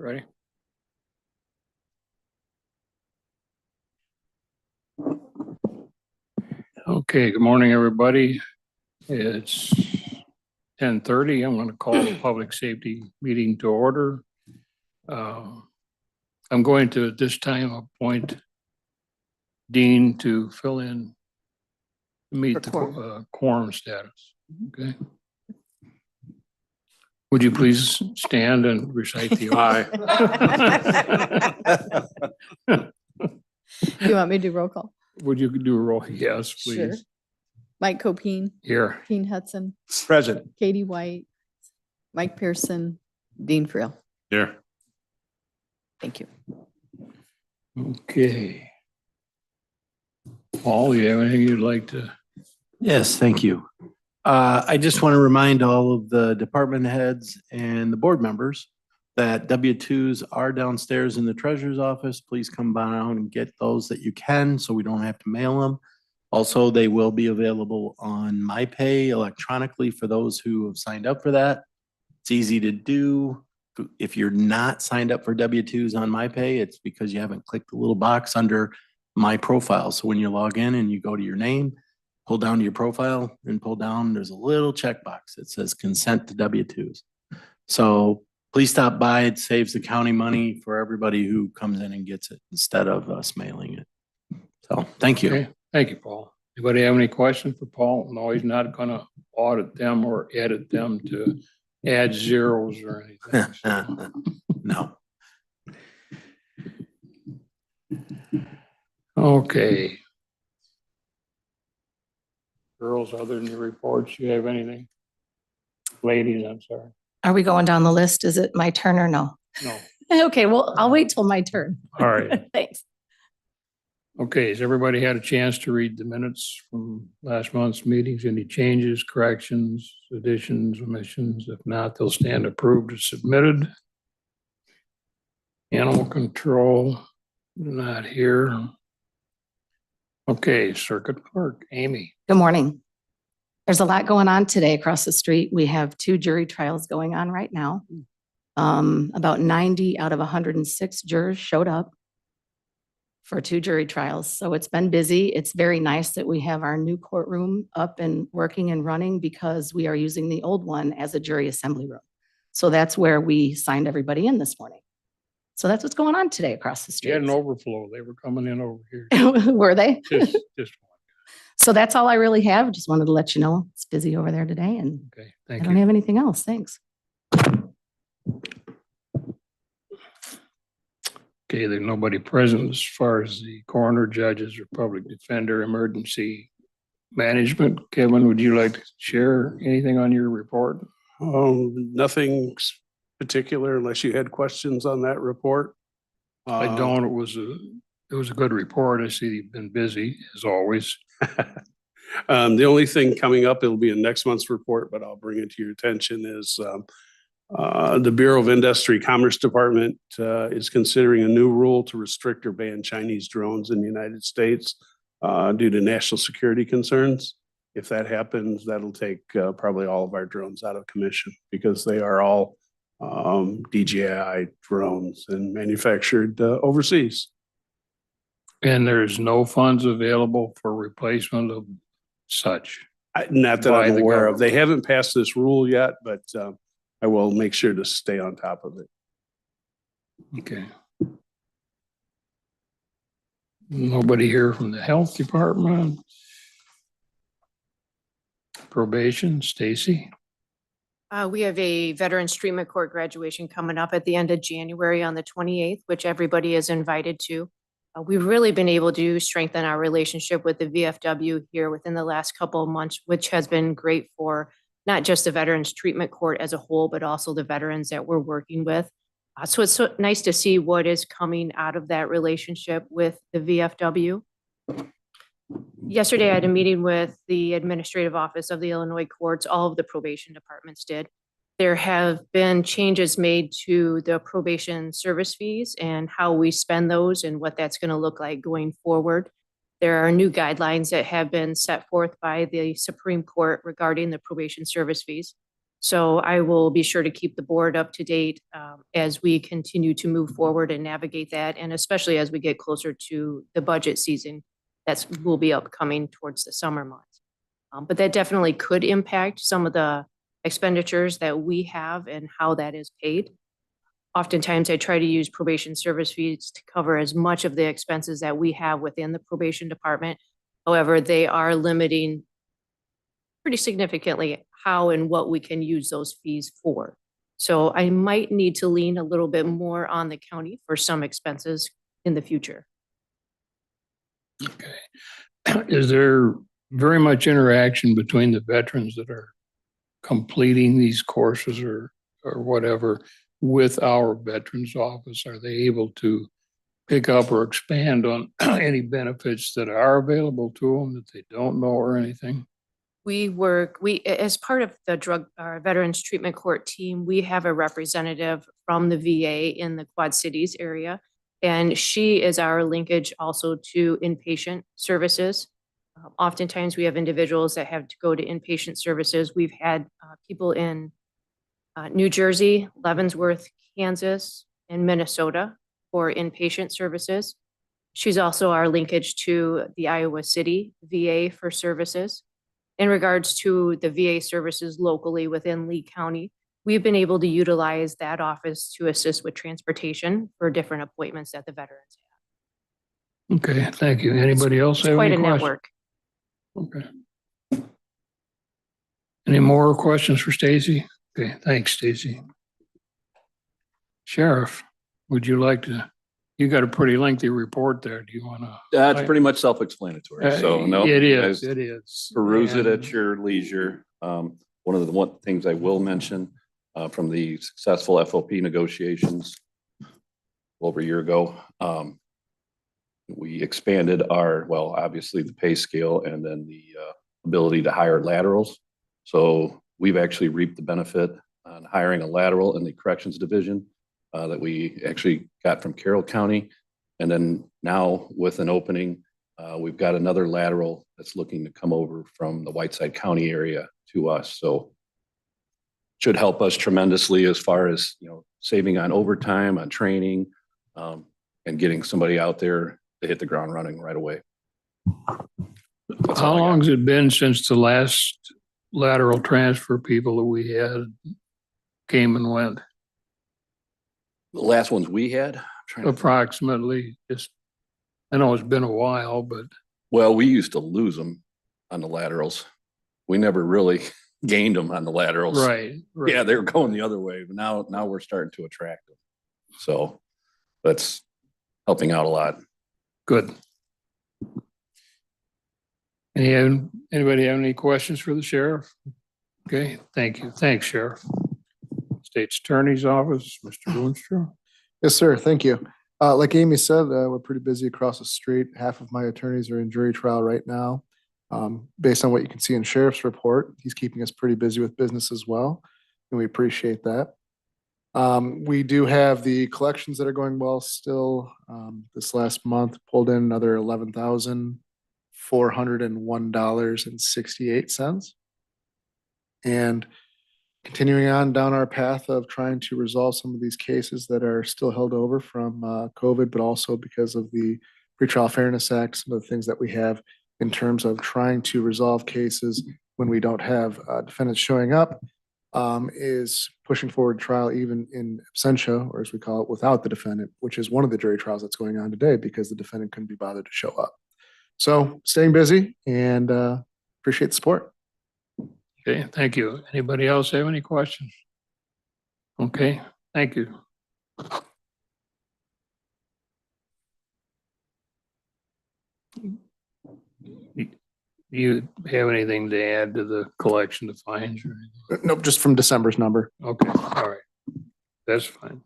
Ready? Okay, good morning, everybody. It's 10:30. I'm going to call the public safety meeting to order. I'm going to at this time appoint Dean to fill in, meet the quorum status. Okay. Would you please stand and recite the oath? You want me to do roll call? Would you do a roll? Yes, please. Sure. Mike Copine. Here. Keen Hudson. Present. Katie White. Mike Pearson. Dean Friel. Here. Thank you. Okay. Paul, you have anything you'd like to? Yes, thank you. I just want to remind all of the department heads and the board members that W-2s are downstairs in the treasurer's office. Please come down and get those that you can so we don't have to mail them. Also, they will be available on MyPay electronically for those who have signed up for that. It's easy to do. If you're not signed up for W-2s on MyPay, it's because you haven't clicked the little box under My Profile. So when you log in and you go to your name, pull down to your profile and pull down, there's a little checkbox that says consent to W-2s. So please stop by. It saves the county money for everybody who comes in and gets it instead of us mailing it. So thank you. Okay, thank you, Paul. Anybody have any questions for Paul? No, he's not going to audit them or edit them to add zeros or anything. So. No. Okay. Girls, other than the reports, you have anything? Ladies, I'm sorry. Are we going down the list? Is it my turn or no? No. Okay, well, I'll wait till my turn. All right. Thanks. Okay, has everybody had a chance to read the minutes from last month's meetings? Any changes, corrections, additions, omissions? If not, they'll stand approved as submitted. Animal control, not here. Okay, circuit clerk, Amy. Good morning. There's a lot going on today across the street. We have 2 jury trials going on right now. About 90 out of 106 jurors showed up for 2 jury trials. So it's been busy. It's very nice that we have our new courtroom up and working and running because we are using the old one as a jury assembly room. So that's where we signed everybody in this morning. So that's what's going on today across the You street. had an overflow. They were coming in over here. Were they? Just one. So that's all I really have. Just wanted to let you know it's busy over there today and Okay, I thank don't you. have anything else. Thanks. Okay, there's nobody present as far as the coroner, judges, or public defender, emergency management. Kevin, would you like to share anything on your report? Nothing particular unless you had questions on that report. I don't. It was a good report. I see you've been busy as always. The only thing coming up, it'll be in next month's report, but I'll bring it to your attention is the Bureau of Industry Commerce Department is considering a new rule to restrict or ban Chinese drones in the United States due to national security concerns. If that happens, that'll take probably all of our drones out of commission because they are all DJI drones and manufactured overseas. And there's no funds available for replacement of such. Not that By I'm the aware of. They government. haven't passed this rule yet, but I will make sure to stay on top of it. Okay. Nobody here from the health department? Probation, Stacy? We have a Veterans Treatment Court graduation coming up at the end of January on the 28th, which everybody is invited to. We've really been able to strengthen our relationship with the VFW here within the last couple of months, which has been great for not just the Veterans Treatment Court as a whole, but also the veterans that we're working with. So it's so nice to see what is coming out of that relationship with the VFW. Yesterday, I had a meeting with the administrative office of the Illinois courts. All of the probation departments did. There have been changes made to the probation service fees and how we spend those and what that's going to look like going forward. There are new guidelines that have been set forth by the Supreme Court regarding the probation service fees. So I will be sure to keep the board up to date as we continue to move forward and navigate that, and especially as we get closer to the budget season that's will be upcoming towards the summer months. But that definitely could impact some of the expenditures that we have and how that is paid. Oftentimes, I try to use probation service fees to cover as much of the expenses that we have within the probation department. However, they are limiting pretty significantly how and what we can use those fees for. So I might need to lean a little bit more on the county for some expenses in the future. Okay. Is there very much interaction between the veterans that are completing these courses or whatever with our veterans office? Are they able to pick up or expand on any benefits that are available to them that they don't know or anything? As part of the Veterans Treatment Court team, we have a representative from the VA in the Quad Cities area. And she is our linkage also to inpatient services. Oftentimes we have individuals that have to go to inpatient services. We've had people in New Jersey, Leavenworth, Kansas, and Minnesota for inpatient services. She's also our linkage to the Iowa City VA for services. In regards to the VA services locally within Lee County, we've been able to utilize that office to assist with transportation for different appointments that the veterans have. Okay, thank you. Anybody else It's have quite any a questions? network. Okay. Any more questions for Stacy? Okay, thanks, Stacy. Sheriff, would you like to, you got a pretty lengthy report there. Do you want to? That's pretty much self-explanatory. So no, It you is, guys it is. peruse it And- at your leisure. One of the things I will mention from the successful FOP negotiations over a year ago, we expanded obviously the pay scale and then the ability to hire laterals. So we've actually reaped the benefit on hiring a lateral in the corrections division that we actually got from Carroll County. And then now with an opening, we've got another lateral that's looking to come over from the Whiteside County area to us. So should help us tremendously as far as, saving on overtime, on training, and getting somebody out there to hit the ground running right away. That's How all I got. long has it been since the last lateral transfer people that we had came and went? The last ones we had, I'm trying to think. Approximately, just, I know it's been a while, but Well, we used to lose them on the laterals. We never really gained them on the laterals. right. Yeah, they were going the other way, but now we're starting to attract them. So that's helping out a lot. Good. Anybody have any questions for the sheriff? Okay, thank you. Thanks, Sheriff. State's Attorney's Office, Mr. Boonstra. Yes, sir. Thank you. Like Amy said, we're pretty busy across the street. Half of my attorneys are in jury trial right now. Based on what you can see in sheriff's report, he's keeping us pretty busy with business as well, and we appreciate that. We do have the collections that are going well still. This last month pulled in another $11,401.68. And continuing on down our path of trying to resolve some of these cases that are still held over from COVID, but also because of the Pretrial Fairness Act, some of the things that we have in terms of trying to resolve cases when we don't have defendants showing up, is pushing forward trial even in absentia, or as we call it, without the defendant, which is one of the jury trials that's going on today because the defendant couldn't be bothered to show up. So staying busy and appreciate the support. Okay, thank you. Anybody else have any questions? Okay, thank you. You have anything to add to the collection of fines or anything? Nope, just from December's number. Okay, all right. That's fine.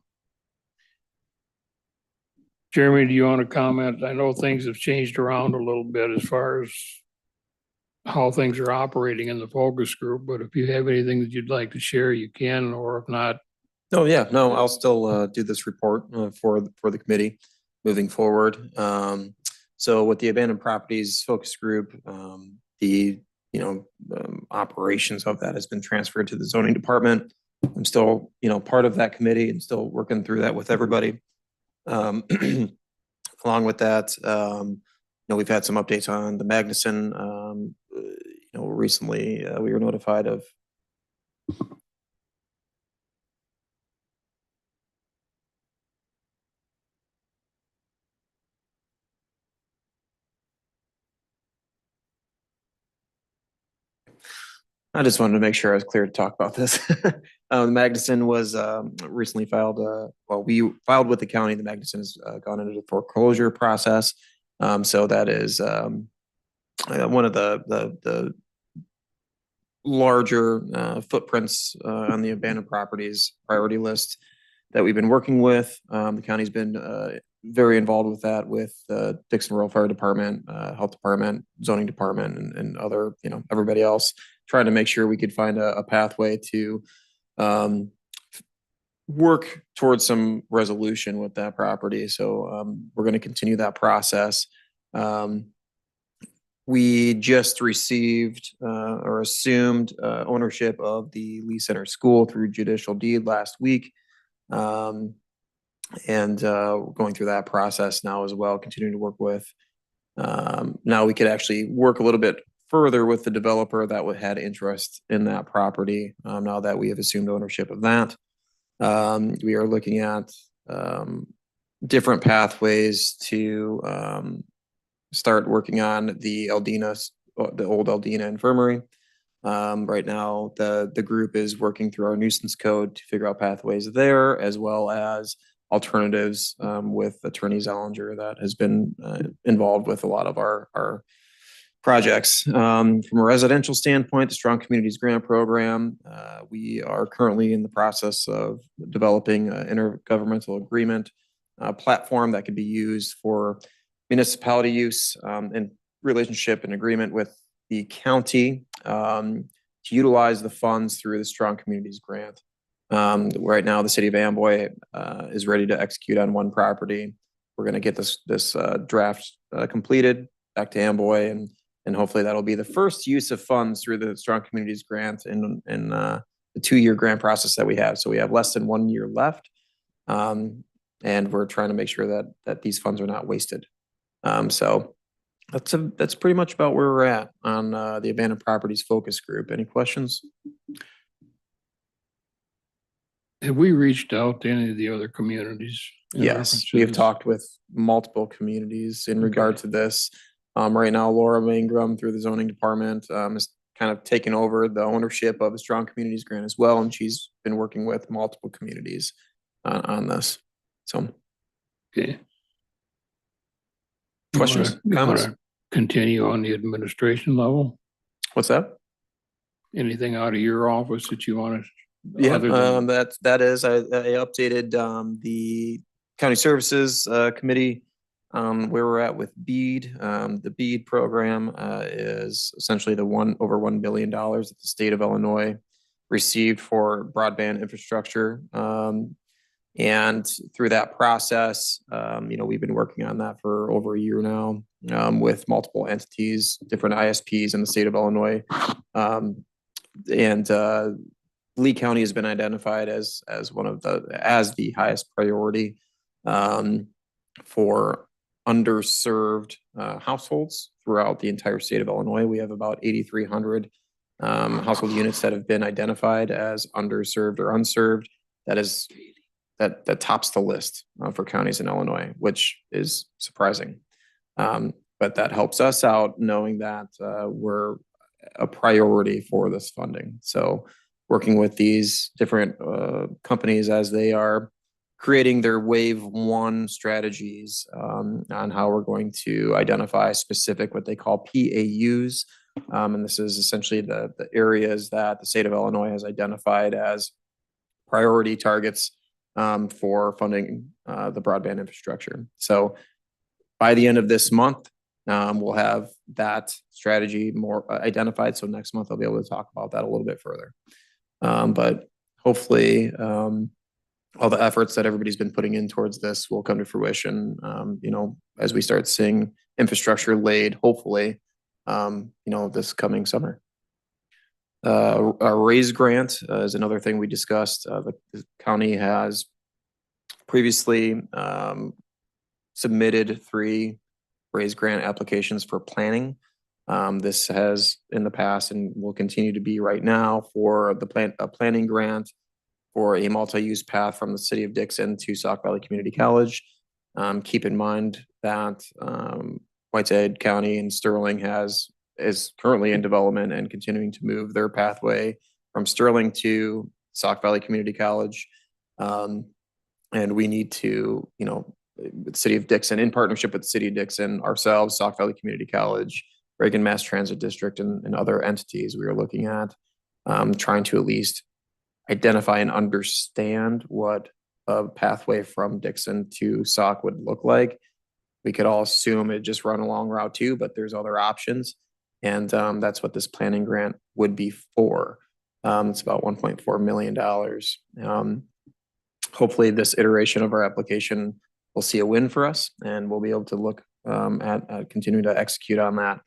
Jeremy, do you want to comment? I know things have changed around a little bit as far as how things are operating in the focus group, but if you have anything that you'd like to share, you can, or if not. Oh, yeah, no, I'll still do this report for the committee moving forward. So with the abandoned properties focus group, the operations of that has been transferred to the zoning department. I'm still, part of that committee and still working through that with everybody. Along with that, we've had some updates on the Magnuson. Recently we were notified of I just wanted to make sure I was clear to talk about this. Magnuson was recently filed, we filed with the county. The Magnuson has gone into the foreclosure process. So that is one of the larger footprints on the abandoned properties priority list that we've been working with. The county's been very involved with that, with the Dixon Rural Fire Department, Health Department, Zoning Department, and other, everybody else, trying to make sure we could find a pathway to work towards some resolution with that property. So we're going to continue that process. We just received or assumed ownership of the Lee Center School through judicial deed last week. And we're going through that process now as well, continuing to work with. Now we could actually work a little bit further with the developer that had interest in that property. Now that we have assumed ownership of that, we are looking at different pathways to start working on the old Eldina Infirmary. Right now, the group is working through our nuisance code to figure out pathways there, as well as alternatives with Attorney Zellinger that has been involved with a lot of our projects. From a residential standpoint, the Strong Communities Grant Program, we are currently in the process of developing an intergovernmental agreement platform that could be used for municipality use in relationship and agreement with the county to utilize the funds through the Strong Communities Grant. Right now, the city of Amboy is ready to execute on one property. We're going to get this draft completed back to Amboy, and hopefully that'll be the first use of funds through the Strong Communities Grant in the 2-year grant process that we have. So we have less than 1 year left, and we're trying to make sure that these funds are not wasted. So that's pretty much about where we're at on the abandoned properties focus group. Any questions? Have we reached out to any of the other communities? in Yes, reference to we have this? talked with multiple communities in regard to this. Right now, Laura Mangrum through the zoning department is kind of taking over the ownership of the Strong Communities Grant as well, and she's been working with multiple communities on this. So, Okay. questions, You wanna comments? Continue on the administration level? What's that? Anything out of your office that you want to? Yeah, other than- that is, I updated the county services committee where we're at with BEAD. The BEAD program is essentially the over $1 billion that the state of Illinois received for broadband infrastructure. And through that process, we've been working on that for over a year now with multiple entities, different ISPs in the state of Illinois. Lee County has been identified as the highest priority for underserved households throughout the entire state of Illinois. We have about 8,300 household units that have been identified as underserved or unserved. That tops the list for counties in Illinois, which is surprising. But that helps us out knowing that we're a priority for this funding. So working with these different companies as they are creating their wave 1 strategies on how we're going to identify specific, what they call PAUs. And this is essentially the areas that the state of Illinois has identified as priority targets for funding the broadband infrastructure. So by the end of this month, we'll have that strategy more identified. So next month, I'll be able to talk about that a little bit further. But hopefully, all the efforts that everybody's been putting in towards this will come to fruition, as we start seeing infrastructure laid, hopefully, this coming summer. Our raise grant is another thing we discussed. The county has previously submitted 3 raise grant applications for planning. This has in the past and will continue to be right now for a planning grant for a multi-use path from the city of Dixon to Sauk Valley Community College. Keep in mind that Whiteside County and Sterling is currently in development and continuing to move their pathway from Sterling to Sauk Valley Community College. And we need to, the city of Dixon, in partnership with the city of Dixon, ourselves, Sauk Valley Community College, Reagan Mass Transit District, and other entities, we are looking at trying to at least identify and understand what a pathway from Dixon to Sauk would look like. We could all assume it just run along Route 2, but there's other options. And that's what this planning grant would be for. It's about $1.4 million. Hopefully this iteration of our application will see a win for us, and we'll be able to look at continuing to execute on that.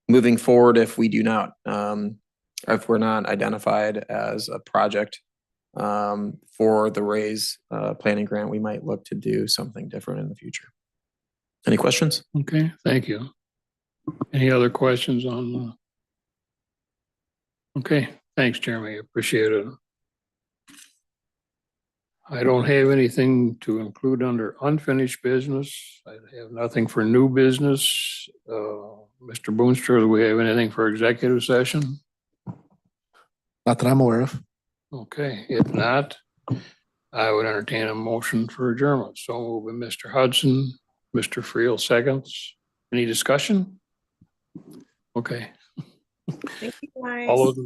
Moving forward, if we do not, if we're not identified as a project for the raise planning grant, we might look to do something different in the future. Any questions? Okay, thank you. Any other questions on? Okay, thanks, Jeremy. Appreciate it. I don't have anything to include under unfinished business. I have nothing for new business. Mr. Boonstra, do we have anything for executive session? Not that I'm aware of. Okay, if not, I would entertain a motion for adjournment. So moved by Mr. Hudson, Mr. Friel seconds. Any discussion? Okay. Thank you, guys. All of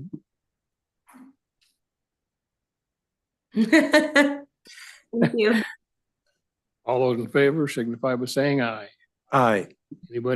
Thank you. all those in favor signify by saying aye. Aye. Anybody